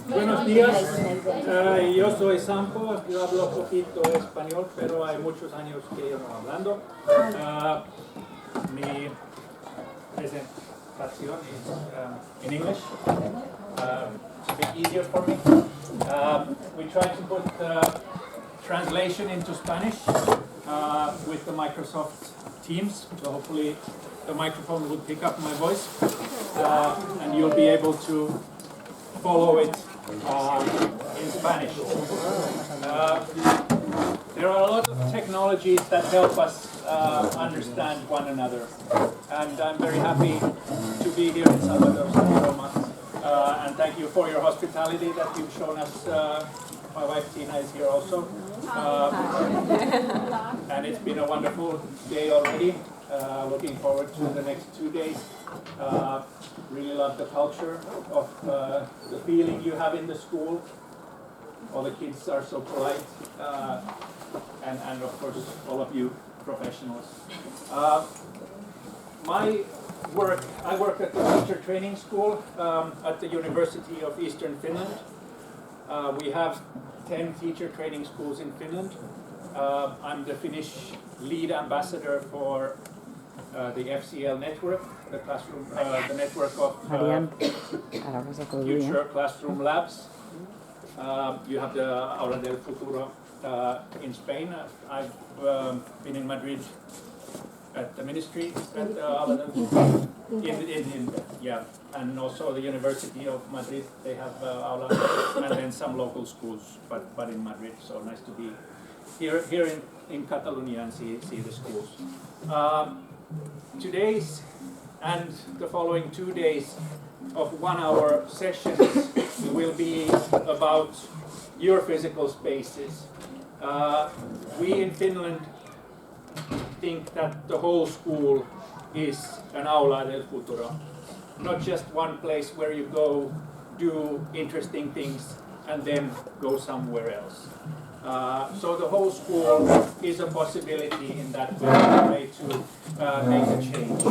Buenos días, yo soy Sampo, yo hablo poquito español, pero hay muchos años que yo no hablando. Mi presentación is in English, it's a bit easier for me. We try to put translation into Spanish with the Microsoft Teams, so hopefully the microphone will pick up my voice and you'll be able to follow it in Spanish. There are a lot of technologies that help us understand one another, and I'm very happy to be here in Salvador, and thank you for your hospitality that you've shown us. My wife Tina is here also, and it's been a wonderful day already. Looking forward to the next 2 days. Really love the culture of the feeling you have in the school. All the kids are so polite, and of course all of you professionals. My work, I work at the teacher training school at the University of Eastern Finland. We have 10 teacher training schools in Finland. I'm the Finnish lead ambassador for the FCL network, the classroom, the network of future classroom labs. You have the Aula del Futuro in Spain. I've been in Madrid at the ministry at Aula del Futuro, yeah, and also the University of Madrid. They have Aula, and then some local schools, but in Madrid. So nice to be here in Catalonia and see the schools. Today's and the following 2 days of 1-hour sessions will be about your physical spaces. We in Finland think that the whole school is an aula del futuro, not just one place where you go, do interesting things, and then go somewhere else. So the whole school is a possibility in that way to make a change.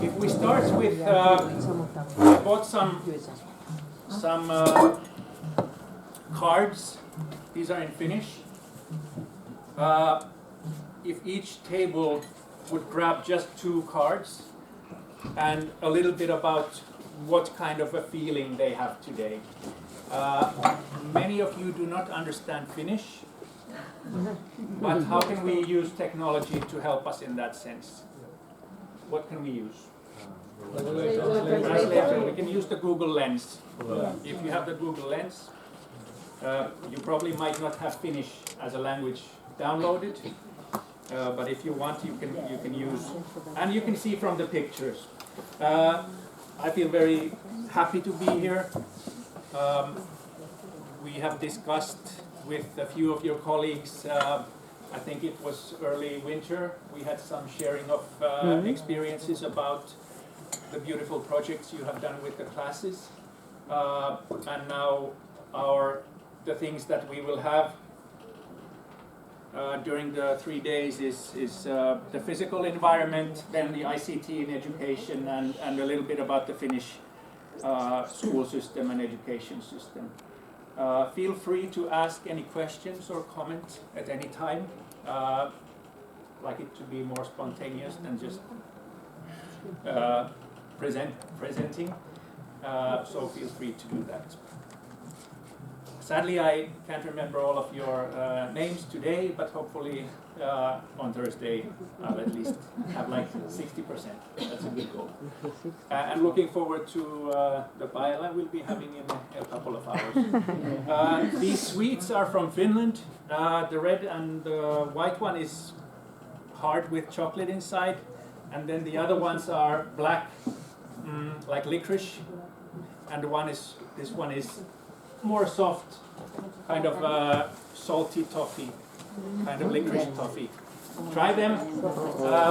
If we start with, I bought some cards. These are in Finnish. If each table would grab just 2 cards and a little bit about what kind of a feeling they have today. Many of you do not understand Finnish, but how can we use technology to help us in that sense? What can we use? Translator. We can use the Google Lens. If you have the Google Lens, you probably might not have Finnish as a language downloaded, but if you want, you can use, and you can see from the pictures. I feel very happy to be here. We have discussed with a few of your colleagues, I think it was early winter, we had some sharing of experiences about the beautiful projects you have done with the classes. And now the things that we will have during the 3 days is the physical environment, then the ICT in education, and a little bit about the Finnish school system and education system. Feel free to ask any questions or comment at any time. Like it to be more spontaneous than just presenting. So feel free to do that. Sadly, I can't remember all of your names today, but hopefully on Thursday I'll at least have like 60%. That's a good goal. And looking forward to the paella we'll be having in a couple of hours. These sweets are from Finland. The red and the white one is hard with chocolate inside, and then the other ones are black, like licorice, and this one is more soft, kind of salty toffee, kind of licorice toffee. Try them.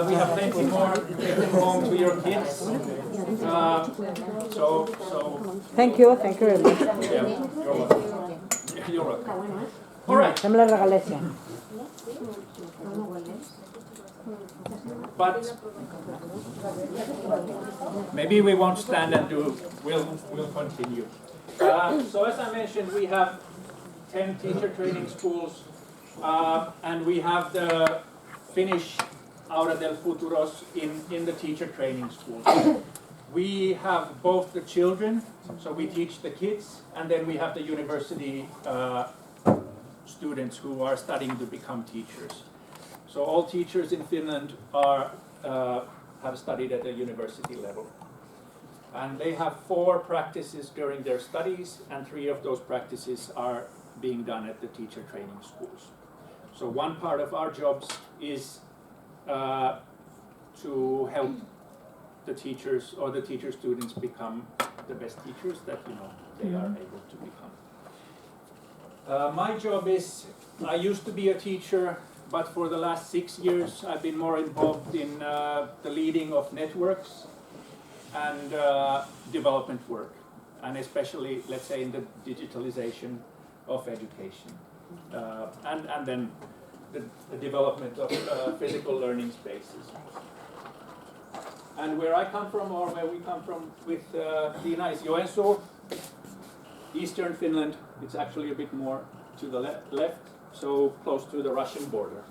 We have plenty more. Take them home to your kids. Thank you very much. Yeah, you're welcome. You're welcome. All right. Me la regalé. But maybe we won't stand and do, we'll continue. So as I mentioned, we have 10 teacher training schools, and we have the Finnish Aura del Futuros in the teacher training schools. We have both the children, so we teach the kids, and then we have the university students who are studying to become teachers. So all teachers in Finland have studied at the university level. And they have 4 practices during their studies, and 3 of those practices are being done at the teacher training schools. So one part of our jobs is to help the teachers or the teacher students become the best teachers that they are able to become. My job is, I used to be a teacher, but for the last 6 years I've been more involved in the leading of networks and development work, and especially, let's say, in the digitalization of education, and then the development of physical learning spaces. And where I come from, or where we come from with Tiina, is Joensuu, Eastern Finland. It's actually a bit more to the left, so close to the Russian border.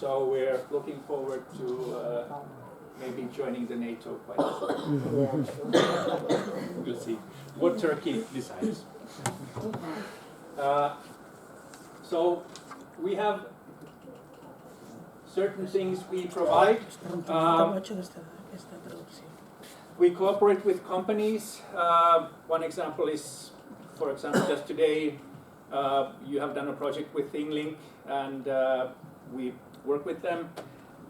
So we're looking forward to maybe joining the NATO quite soon. We'll see what Turkey decides. So we have certain things we provide. We cooperate with companies. One example is, for example, just today you have done a project with ThingLink, and we work with them,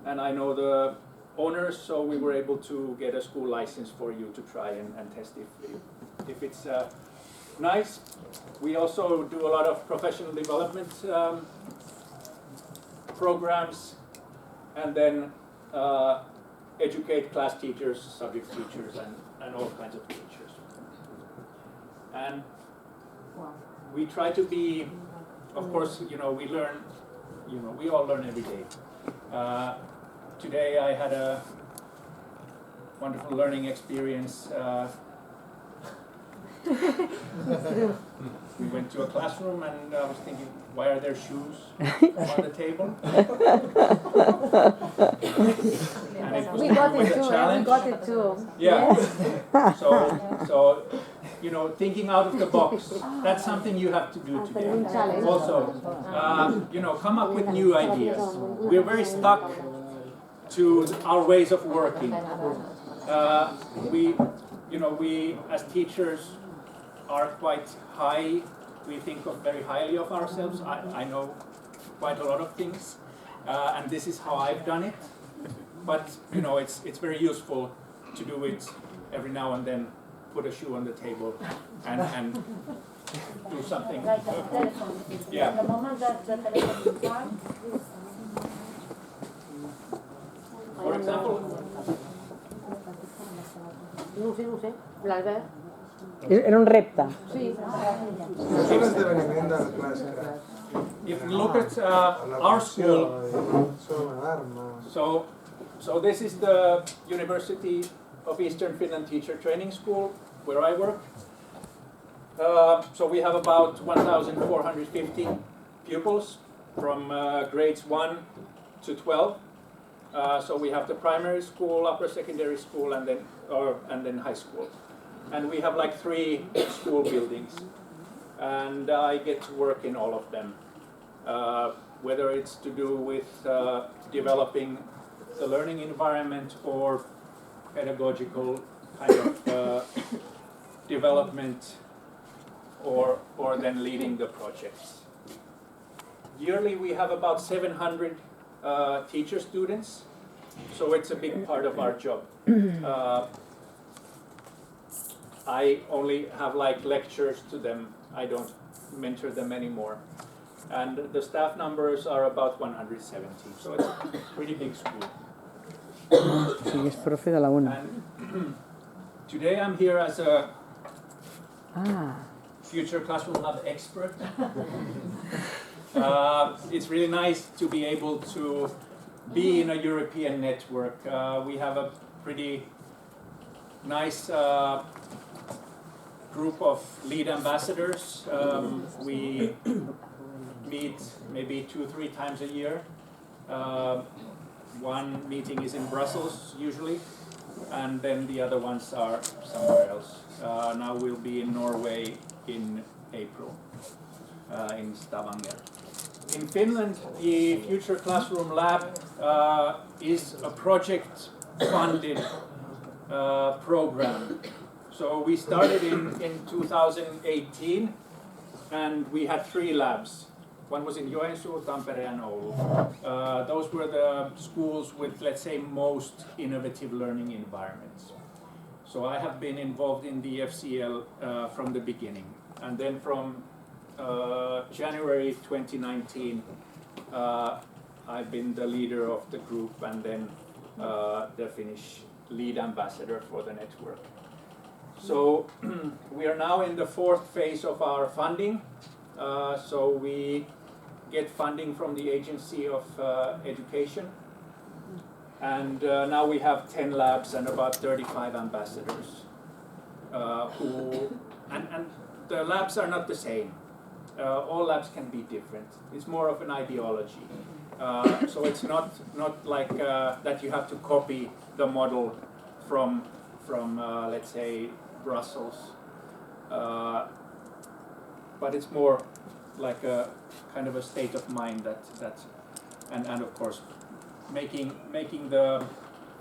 and I know the owners, so we were able to get a school license for you to try and test if it's nice. We also do a lot of professional development programs, and then educate class teachers, subject teachers, and all kinds of teachers. And we try to be, of course, we learn, we all learn every day. Today I had a wonderful learning experience. We went to a classroom, and I was thinking, why are there shoes on the table? And it was We got with it a too. challenge. We got it too. Yeah. So thinking out of the box, that's something you have to do today. Also, come up with new ideas. We're very stuck to our ways of working. We as teachers are quite high. We think very highly of ourselves. I know quite a lot of things, and this is how I've done it. But it's very useful to do it every now and then. Put a shoe on the table and do something. Like the telephone. Yeah. The moment that the telephone is on. For example, No sé. L'Albert. Era un repte. Sí. if we look at our school, so this is the University of Eastern Finland Teacher Training School where I work. So we have about 1,450 pupils from grades 1 to 12. So we have the primary school, upper secondary school, and then high school. And we have like 3 school buildings. And I get to work in all of them. Whether it's to do with developing the learning environment or pedagogical kind of development, or then leading the projects. Yearly we have about 700 teacher students, so it's a big part of our job. I only have like lectures to them. I don't mentor them anymore. And the staff numbers are about 170, so it's a pretty big school. Sí, es profe de la UNA. And today I'm here as a future Classroom Lab expert. It's really nice to be able to be in a European network. We have a pretty nice group of lead ambassadors. We meet maybe 2-3 times a year. One meeting is in Brussels usually, and then the other ones are somewhere else. Now we'll be in Norway in April, in Stavanger. In Finland, the Future Classroom Lab is a project-funded program. So we started in 2018, and we had 3 labs. One was in Joensuu, Tampere, and Oulu. Those were the schools with, let's say, most innovative learning environments. So I have been involved in the FCL from the beginning. And then from January 2019, I've been the leader of the group and then the Finnish lead ambassador for the network. So we are now in the 4th phase of our funding. So we get funding from the Agency of Education, and now we have 10 labs and about 35 ambassadors and the labs are not the same. All labs can be different. It's more of an ideology. So it's not like that you have to copy the model from let's say Brussels. But it's more like a kind of a state of mind and of course making the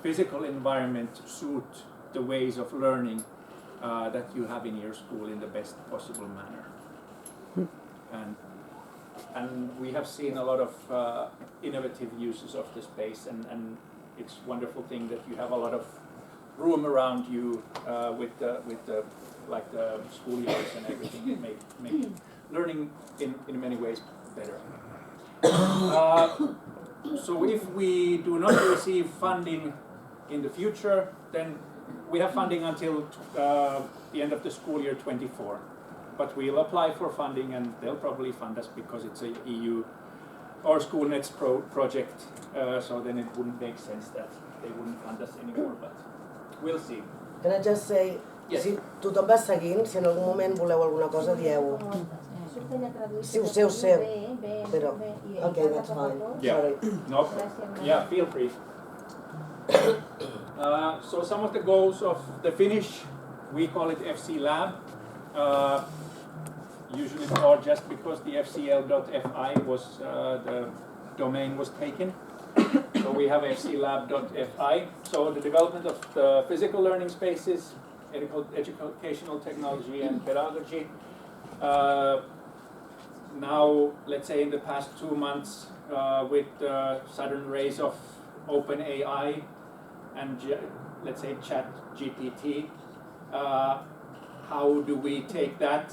physical environment suit the ways of learning that you have in your school in the best possible manner. And we have seen a lot of innovative uses of the space, and it's a wonderful thing that you have a lot of room around you with the like the schoolyards and everything. It make learning in many ways better. So if we do not receive funding in the future, then we have funding until the end of the school year 24. But we'll apply for funding and they'll probably fund us because it's a EU or SchoolNets project. So then it wouldn't make sense that they wouldn't fund us anymore, but we'll see. Can I just say, Yes. si tothom va seguint, si en algun moment voleu alguna cosa, dieu-ho. Sí, ho sé, però... Okay, that's fine. Yeah. Sorry. No, yeah, feel free. So some of the goals of the Finnish, we call it FC Lab. Usually, or just because the fcl.fi was the domain was taken. So we have fclab.fi. So the development of the physical learning spaces, educational technology and pedagogy. Now, let's say in the past 2 months, with the sudden rise of OpenAI and let's say ChatGPT, how do we take that?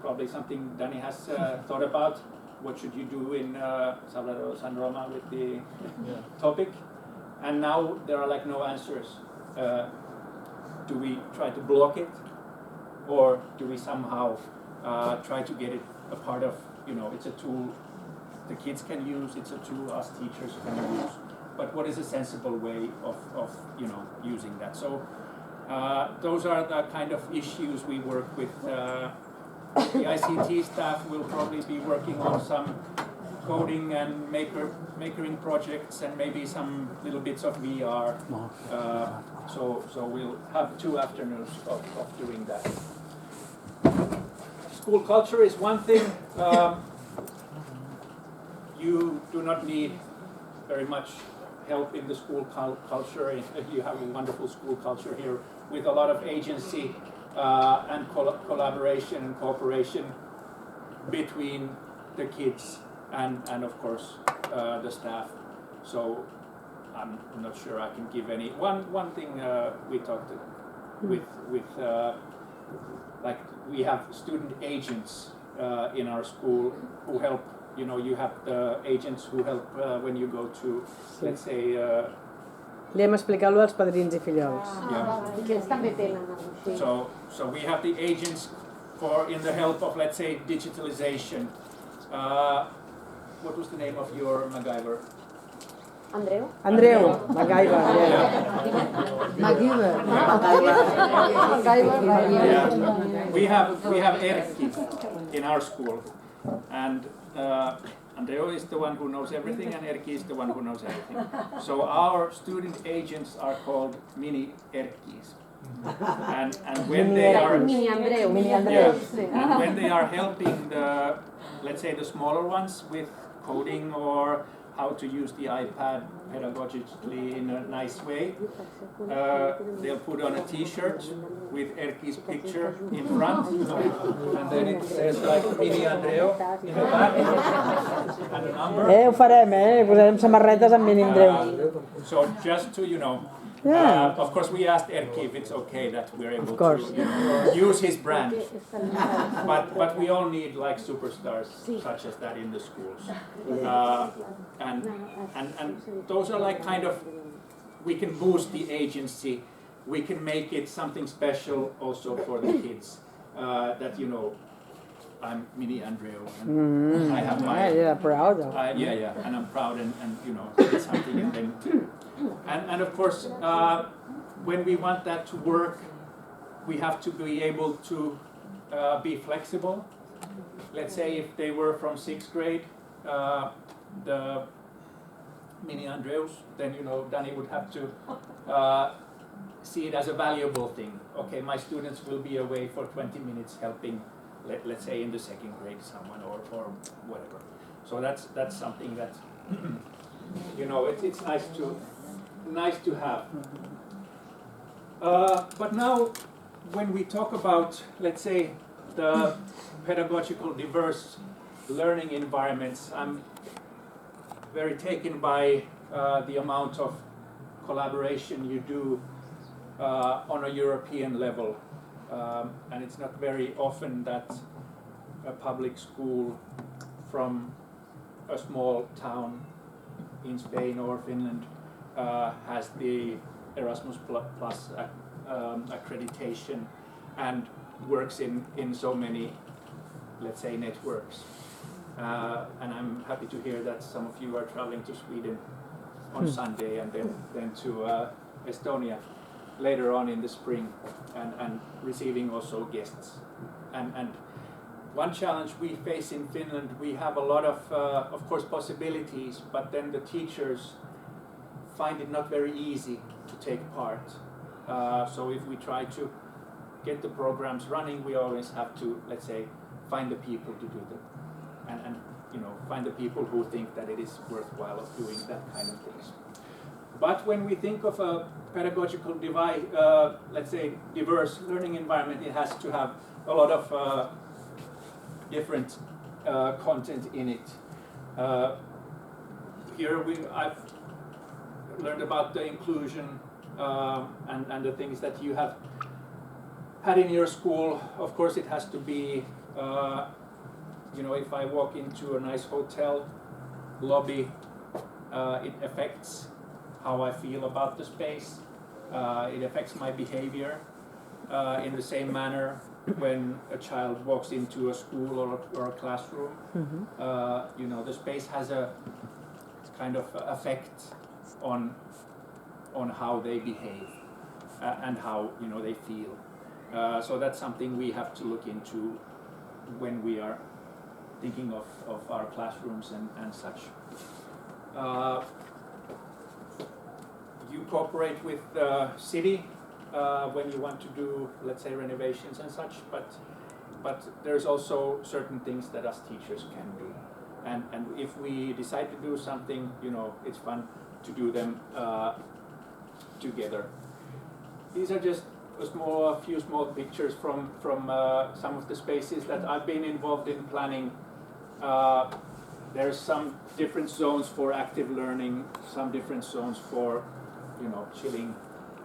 Probably something Danny has thought about. What should you do in Salvador San Roma with the topic? And now there are like no answers. Do we try to block it, or do we somehow try to get it a part of, it's a tool the kids can use, it's a tool us teachers can use, but what is a sensible way of using that? So those are the kind of issues we work with. The ICT staff will probably be working on some coding and makering projects and maybe some little bits of VR. So we'll have 2 afternoons of doing that. School culture is one thing. You do not need very much help in the school culture. You have a wonderful school culture here with a lot of agency and collaboration and cooperation between the kids and of course the staff. So I'm not sure I can give any. One thing we talked with like we have student agents in our school who help. You have the agents who help when you go to, let's say. Li hem explicat lo dels padrins i fillols. I que ells també tenen alguna cosa. So we have the agents in the help of, let's say, digitalization. What was the name of your MacGyver? Andreu? Andreu, MacGyver, yeah. MacGyver. Yeah. We have Erkki in our school, and Andreu is the one who knows everything, and Erkki is the one who knows everything. So our student agents are called mini Erkkis. And when they are Mini Andreu. and when they are helping the, let's say, the smaller ones with coding or how to use the iPad pedagogically in a nice way, they'll put on a T-shirt with Erkki's picture in front, and then it says like Mini Andreu in the back, and a number. Ho farem, posarem samarretes amb Mini Andreu. So just to, Yeah. of course we asked Erkki if it's okay that we're able course. to use his brand, but we all need like superstars such as that in the schools, and those are like kind of, we can boost the agency, we can make it something special also for the kids, that I'm Mini Andreu, and I have my Yeah, proud. and I'm proud, and it's something, and then and of course when we want that to work, we have to be able to be flexible. Let's say if they were from 6th grade, the Mini Andreus, then Danny would have to see it as a valuable thing. Okay, my students will be away for 20 minutes helping, let's say in the 2nd grade, someone or whatever. So that's something that it's nice to have. But now, when we talk about, let's say, the pedagogical diverse learning environments, I'm very taken by the amount of collaboration you do on a European level. And it's not very often that a public school from a small town in Spain or Finland has the Erasmus Plus accreditation and works in so many, let's say, networks. And I'm happy to hear that some of you are traveling to Sweden on Sunday and then to Estonia later on in the spring, and receiving also guests. And one challenge we face in Finland, we have a lot of course, possibilities, but then the teachers find it not very easy to take part. So if we try to get the programs running, we always have to, let's say, find the people to do them, and find the people who think that it is worthwhile of doing that kind of things. But when we think of a pedagogical let's say, diverse learning environment, it has to have a lot of different content in it. Here I've learned about the inclusion and the things that you have had in your school. Of course, it has to be, if I walk into a nice hotel lobby, it affects how I feel about the space. It affects my behavior in the same manner when a child walks into a school or a classroom. The space has a kind of effect on how they behave and how they feel. So that's something we have to look into when we are thinking of our classrooms and such. You cooperate with the city when you want to do, let's say, renovations and such, but there's also certain things that us teachers can do. And if we decide to do something, it's fun to do them together. These are just a few small pictures from some of the spaces that I've been involved in planning. There's some different zones for active learning, some different zones for chilling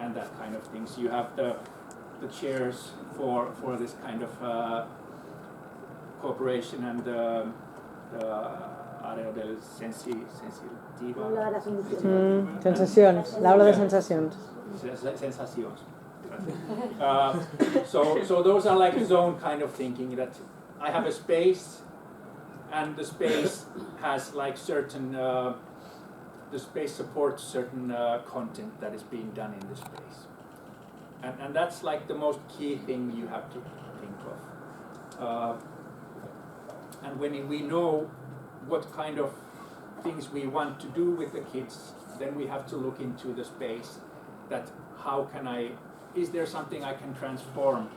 and that kind of things. You have the chairs for this kind of cooperation and the área del sensitiva. Sensacions, l'aula de sensacions. Sensacions. So those are like zone kind of thinking, that I have a space, and the space has like certain the space supports certain content that is being done in the space. And that's like the most key thing you have to think of. And when we know what kind of things we want to do with the kids, then we have to look into the space, that how can is there something I can transform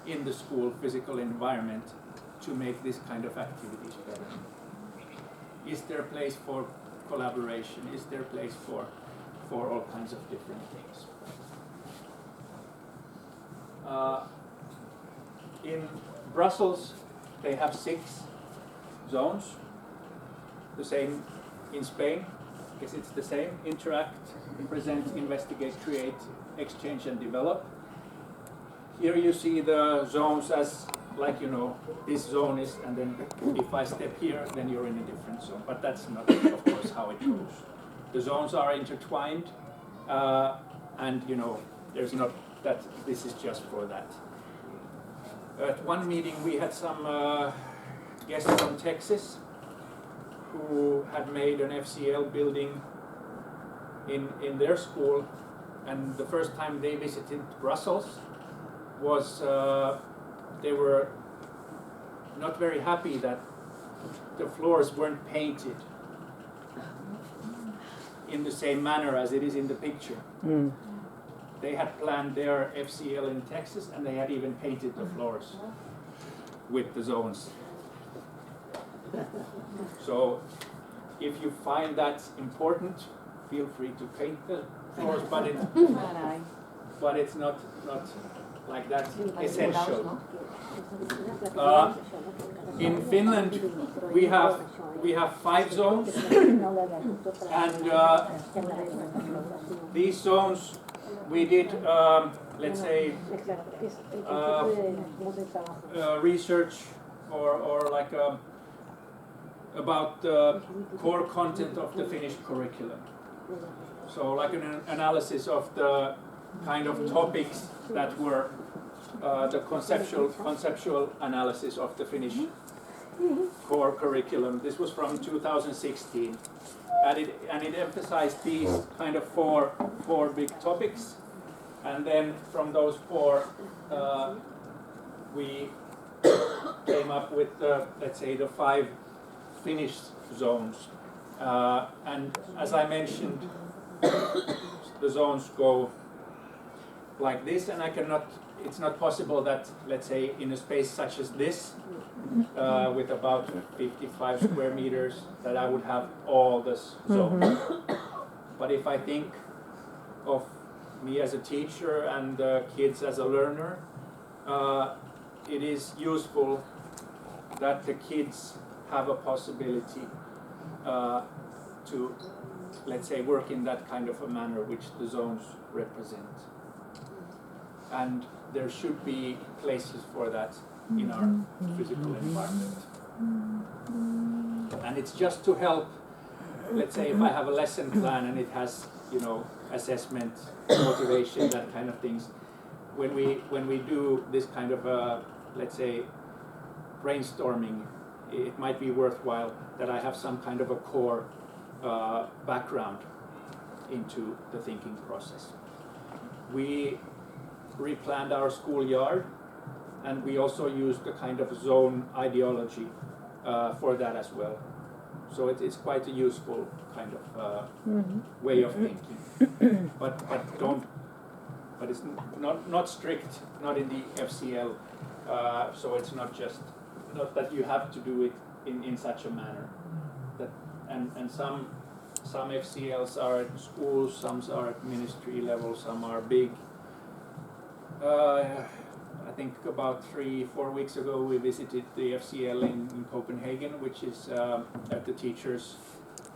in the school physical environment to make this kind of activities better? Is there a place for collaboration? Is there a place for all kinds of different things? In Brussels, they have 6 zones, the same in Spain. I guess it's the same: interact, present, investigate, create, exchange, and develop. Here you see the zones as, like, you know, this zone is, and then if I step here, then you're in a different zone. But that's not, of course, how it goes. The zones are intertwined, and, you know, there's not that this is just for that. At one meeting, we had some guests from Texas who had made an FCL building in their school, and the first time they visited Brussels was they were not very happy that the floors weren't painted in the same manner as it is in the picture. Mm. They had planned their FCL in Texas, and they had even painted the floors with the zones. So if you find that important, feel free to paint the floors, but it's not like that essential. In Finland, we have 5 zones, and these zones we did, let's say, research or like about the core content of the Finnish curriculum. So like an analysis of the kind of topics that were the conceptual analysis of the Finnish core curriculum. This was from 2016, and it emphasized these kind of four big topics, and then from those 4 we came up with let's say the 5 Finnish zones, and as I mentioned, the zones go like this, and it's not possible that, let's say, in a space such as this, with about 55 square meters, that I would have all this zone. But if I think of me as a teacher and kids as a learner, it is useful that the kids have a possibility to, let's say, work in that kind of a manner which the zones represent. And there should be places for that in our physical environment. And it's just to help, let's say, if I have a lesson plan and it has, you know, assessment, motivation, that kind of things. When we do this kind of, let's say, brainstorming, it might be worthwhile that I have some kind of a core background into the thinking process. We replanned our schoolyard, and we also used the kind of zone ideology for that as well. So it's quite a useful kind of way of thinking. But it's not strict, not in the FCL. So it's not that you have to do it in such a manner. And some FCLs are at schools, some are at ministry level, some are big. I think about 3-4 weeks ago we visited the FCL in Copenhagen, which is at the teachers'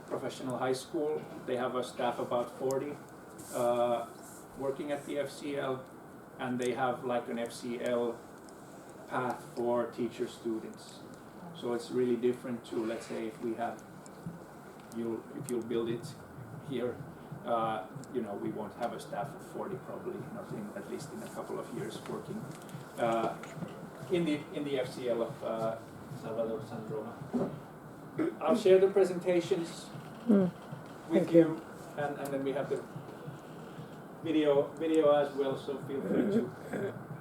professional high school. They have a staff about 40 working at the FCL, and they have like an FCL path for teacher students. So it's really different to, let's say, if you'll build it here, you know, we won't have a staff of 40 probably, not at least in a couple of years working in the FCL of Salvador San Roma. I'll share the presentations with Thank you, you. and then we have the video as well, so feel free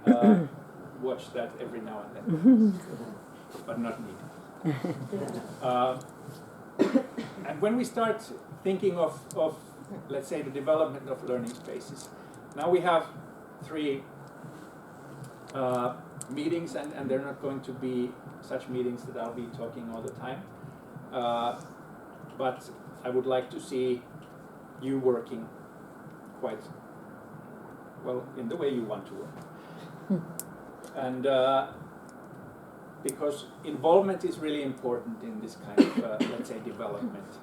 to watch that every now and then, but not me. And when we start thinking of, let's say, the development of learning spaces, now we have 3 meetings, and they're not going to be such meetings that I'll be talking all the time. But I would like to see you working quite well in the way you want to work. And because involvement is really important in this kind of, let's say, development.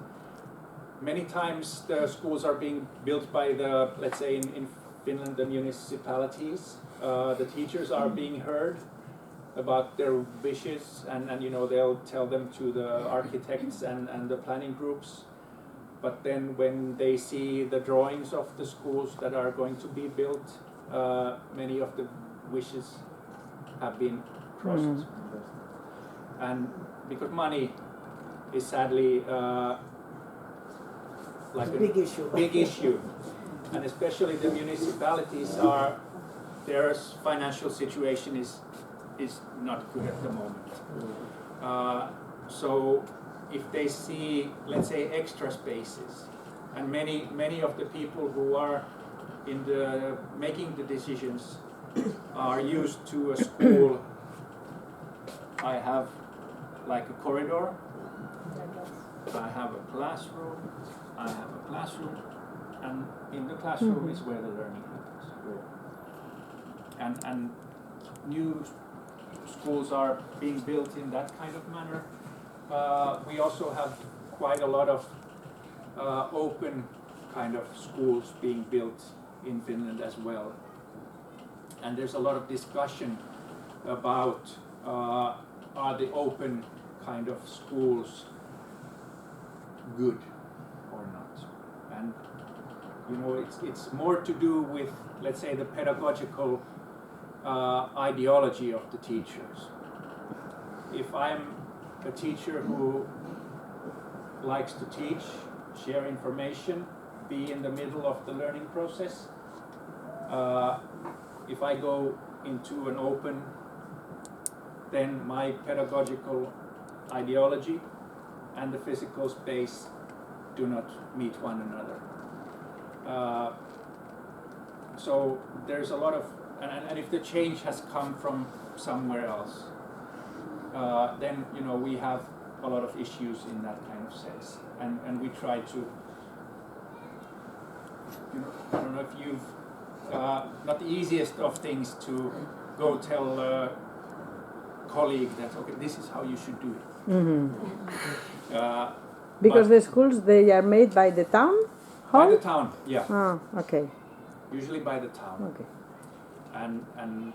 Many times the schools are being built by the, let's say in Finland, the municipalities. The teachers are being heard about their wishes, and you know, they'll tell them to the architects and the planning groups. But then when they see the drawings of the schools that are going to be built, many of the wishes have been crossed. And because money is sadly like a big issue, and especially the municipalities are, their financial situation is not good at the moment. So if they see, let's say, extra spaces, and many of the people who are in the making the decisions are used to a school. I have like a corridor, I have a classroom, and in the classroom is where the learning happens. And new schools are being built in that kind of manner. We also have quite a lot of open kind of schools being built in Finland as well. And there's a lot of discussion about are the open kind of schools good or not. And you know, it's more to do with, let's say, the pedagogical ideology of the teachers. If I'm a teacher who likes to teach, share information, be in the middle of the learning process, if I go into an open, then my pedagogical ideology and the physical space do not meet one another. So there's a lot of, and if the change has come from somewhere else, then you know, we have a lot of issues in that kind of sense, and we try to, you know, I don't know if you've not the easiest of things to go tell a colleague that, okay, this is how you should do it. Because the schools, they are made by the town hall? By the town, yeah. Ah, okay. Usually by the town. Okay. And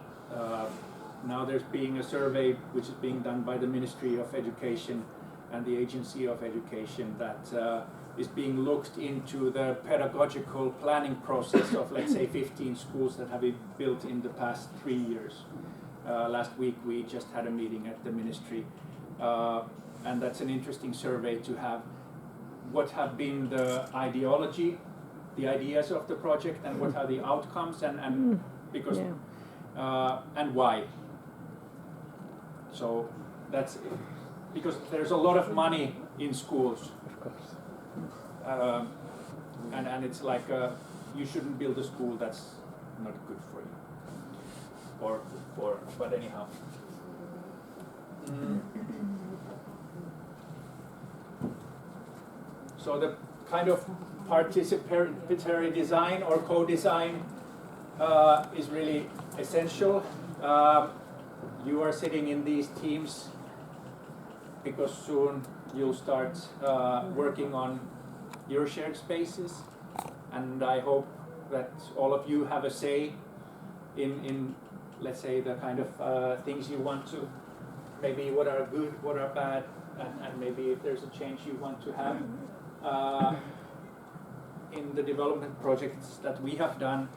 now there's being a survey which is being done by the Ministry of Education and the Agency of Education that is being looked into the pedagogical planning process of, let's say, 15 schools that have been built in the past 3 years. Last week we just had a meeting at the ministry, and that's an interesting survey to have. What have been the ideology, the ideas of the project, and what are the outcomes, and because and why. So that's it. Because there's a lot of money in schools, and it's like you shouldn't build a school that's not good for you, but anyhow. So the kind of participatory design or co-design is really essential. You are sitting in these teams because soon you'll start working on your shared spaces, and I hope that all of you have a say in let's say, the kind of things you want to, maybe what are good, what are bad, and maybe if there's a change you want to have. In the development projects that we have done,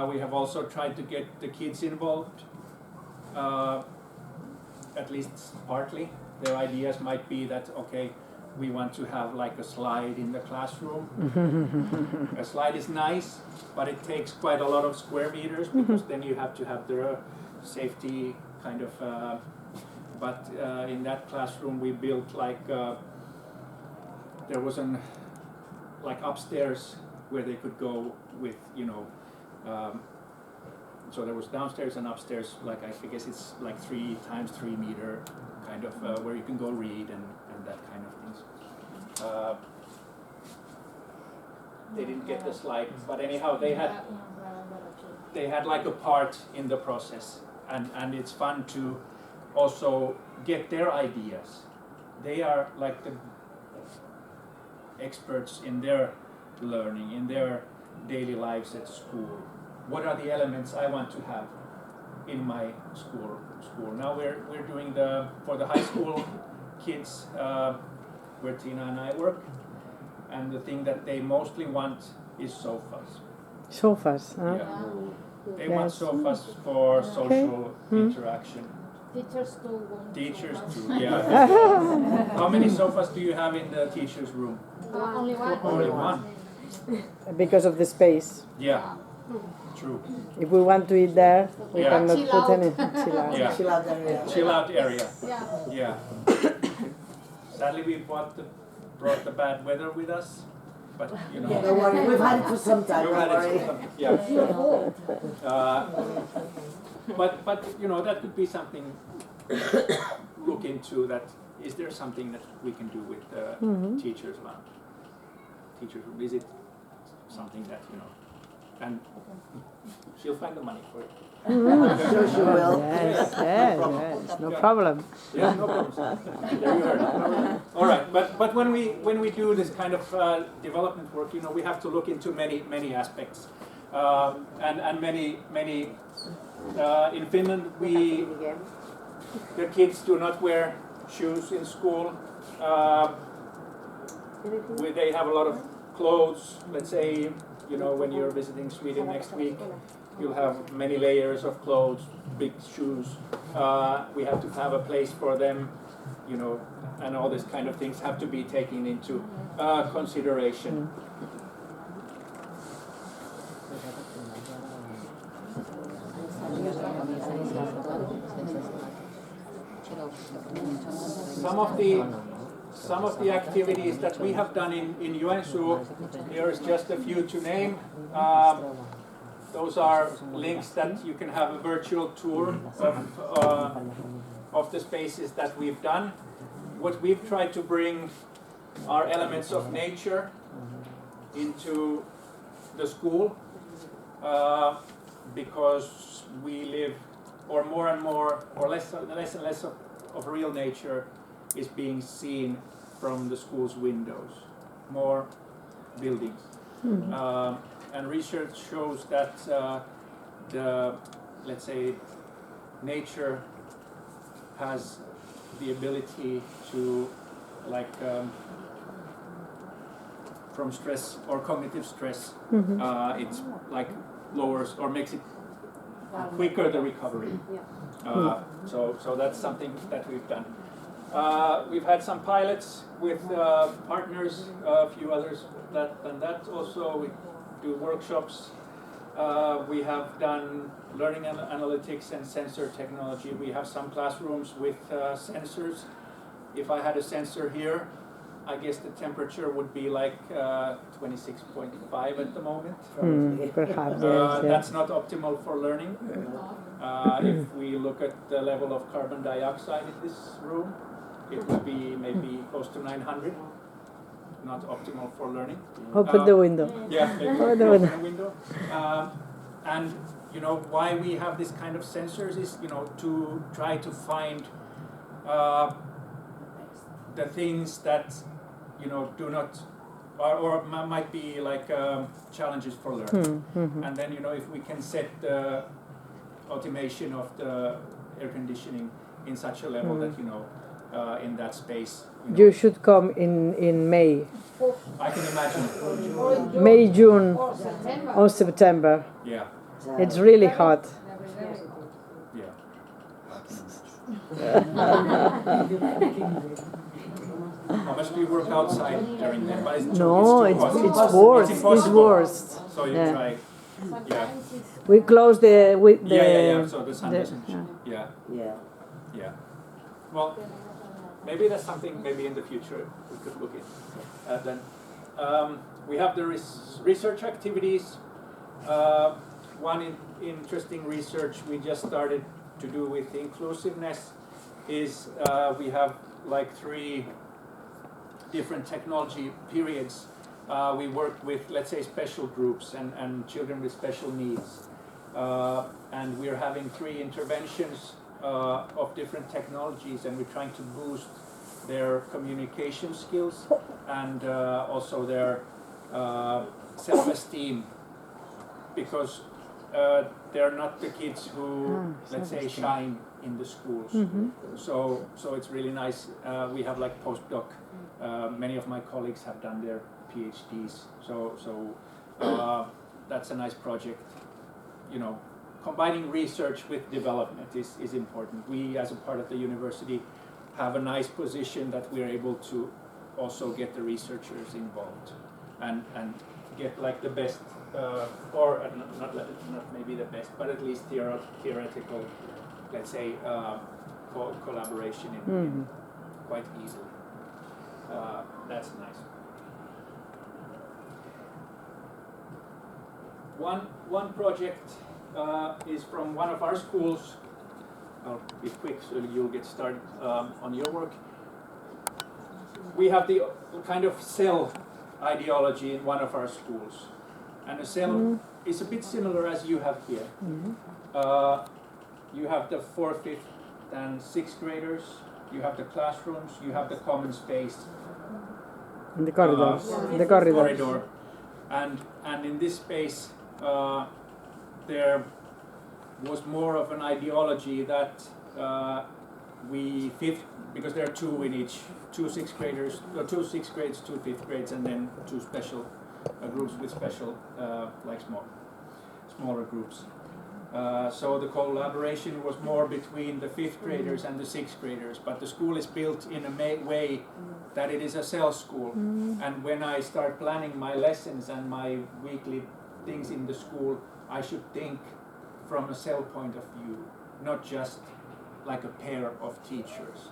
we have also tried to get the kids involved, at least partly. Their ideas might be that, okay, we want to have like a slide in the classroom. A slide is nice, but it takes quite a lot of square meters because then you have to have the safety kind of. But in that classroom, we built like there was an like upstairs where they could go with so there was downstairs and upstairs, like I guess it's like 3 times 3 meter kind of where you can go read and that kind of things. They didn't get the slide, but anyhow they had like a part in the process, and it's fun to also get their ideas. They are like the experts in their learning, in their daily lives at school. What are the elements I want to have in my school? Now we're doing for the high school kids where Tina and I work, and the thing that they mostly want is sofas. Sofas, huh? Yeah. They want sofas for social interaction. Teachers too, yeah. How many sofas do you have in the teacher's room? Only one. Only one. Because of the space. Yeah, true. If we want to eat there, we Yeah. cannot Chill put out. any chill out. Yeah. Chill out area. Chill out area. Yeah. Yeah. Sadly, we brought the bad weather with us, but you know. Don't worry, we've had it for some time, We've don't had it worry. for some- yeah. But you know, that could be something look into. That is there something that we can do with teachers' lounge? Teachers' room, is it something that and she'll find the money for it. I'm sure she will. Yes, yes, no problem. Yeah, no problem. There you heard it. All right, but when we do this kind of development work, we have to look into many aspects, and many. In Finland, the kids do not wear shoes in school. They have a lot of clothes. Let's say, when you're visiting Sweden next week, you'll have many layers of clothes, big shoes. We have to have a place for them, and all these kind of things have to be taken into consideration. Some of the activities that we have done in Joensuu, here is just a few to name. Those are links that you can have a virtual tour of the spaces that we've done. What we've tried to bring are elements of nature into the school, because we live, or more and more, or less and less of real nature is being seen from the school's windows. More buildings. And research shows that let's say, nature has the ability to, from stress or cognitive stress, it's like lowers or makes it quicker the recovery. So that's something that we've done. We've had some pilots with partners, a few others than that also. We do workshops. We have done learning analytics and sensor technology. We have some classrooms with sensors. If I had a sensor here, I guess the temperature would be like 26.5 at the moment. Perhaps, yes. That's not optimal for learning. If we look at the level of carbon dioxide in this room, it would be maybe close to 900. Not optimal for learning. Open the window. Yeah, maybe Open the open window. the window. And why we have this kind of sensors is to try to find the things that do not or might be like challenges for learning. And then if we can set the automation of the air conditioning in such a level that in that space. You should come in May. I can imagine. May, June, September. or September. Yeah. It's really hot. Yeah. I can imagine. How much do you work outside during them? But it's No, too it's hot. worse. It's It's impossible. worse. So you Yeah. try. Yeah. We close the with the. Yeah. So the sun the- doesn't. yeah. Yeah. Yeah. Well, maybe that's something. Maybe in the future we could look at. Then we have the research activities. One interesting research we just started to do with inclusiveness is we have like 3 different technology periods. We work with, let's say, special groups and children with special needs. And we're having 3 interventions of different technologies, and we're trying to boost their communication skills and also their self-esteem, because they're not the kids who, let's say, shine in the schools. So it's really nice. We have like postdoc. Many of my colleagues have done their PhDs. So that's a nice project. You know, combining research with development is important. We, as a part of the university, have a nice position that we're able to also get the researchers involved and get like the best, or not maybe the best, but at least theoretical, let's say, collaboration in quite easily. That's nice. One project is from one of our schools. I'll be quick so you'll get started on your work. We have the kind of cell ideology in one of our schools. And a cell is a bit similar as you have here. You have the 4th, 5th, and 6th graders. You have the classrooms. You have the common space. The corridors. The corridors. Corridor. And in this space, there was more of an ideology that because there are 2 in each, 2 6th graders, 2 6th grades, 2 5th grades, and then 2 special groups with special, like smaller groups. So the collaboration was more between the 5th graders and the 6th graders, but the school is built in a way that it is a cell school. And when I start planning my lessons and my weekly things in the school, I should think from a cell point of view, not just like a pair of teachers.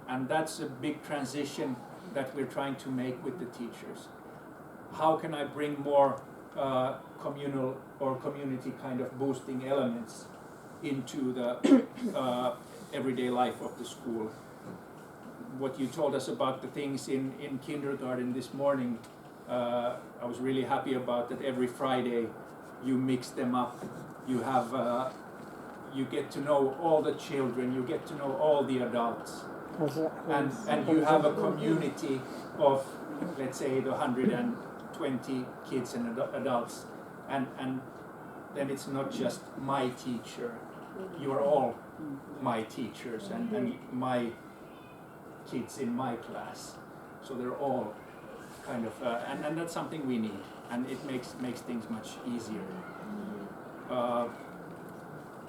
And that's a big transition that we're trying to make with the teachers. How can I bring more communal or community kind of boosting elements into the everyday life of the school? What you told us about the things in kindergarten this morning, I was really happy about that. Every Friday you mix them up. You have you get to know all the children, you get to know all the adults, and you have a community of, let's say, the 120 kids and adults, and then it's not just my teacher, you're all my teachers and my kids in my class, so they're all kind of, and that's something we need, and it makes things much easier.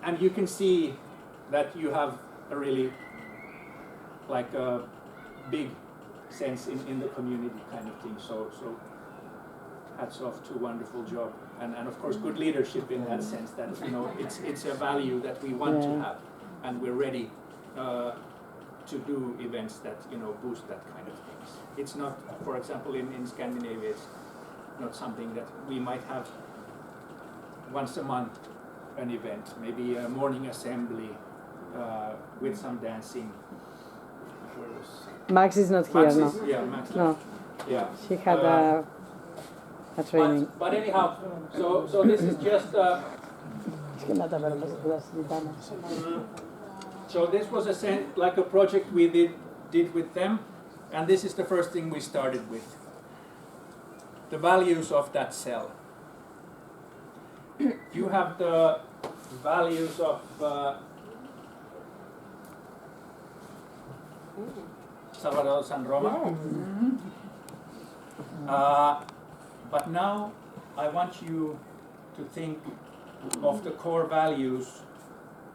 And you can see that you have a really like a big sense in the community kind of thing. So hats off to a wonderful job, and of course good leadership in that sense that, you know, it's a value that we want to have, and we're ready to do events that, you know, boost that kind of things. It's not, for example, in Scandinavia, it's not something that we might have once a month, an event, maybe a morning assembly with some dancing. Where was Max is not here, no. Max. No, Yeah. she had a training. But anyhow, so this is just. So this was like a project we did with them, and this is the first thing we started with. The values of that cell. You have the values of Salvador San Roma. But now I want you to think of the core values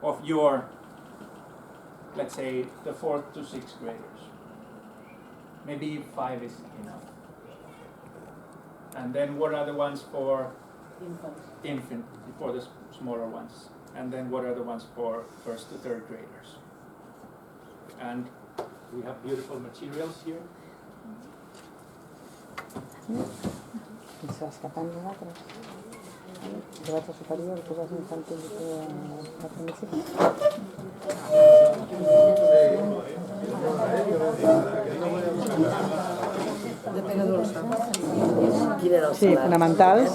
of your, let's say, the 4th to 6th graders. maybe 5 is enough. And then what are the ones for infant, for the smaller ones? And then what are the ones for 1st to 3rd graders? And we have beautiful materials here. Se escapan nosaltres. Jo vaig a superior, tu vas a infantil i tu a principi. De pega dolça. Quin era el Sí, salat? fonamentals.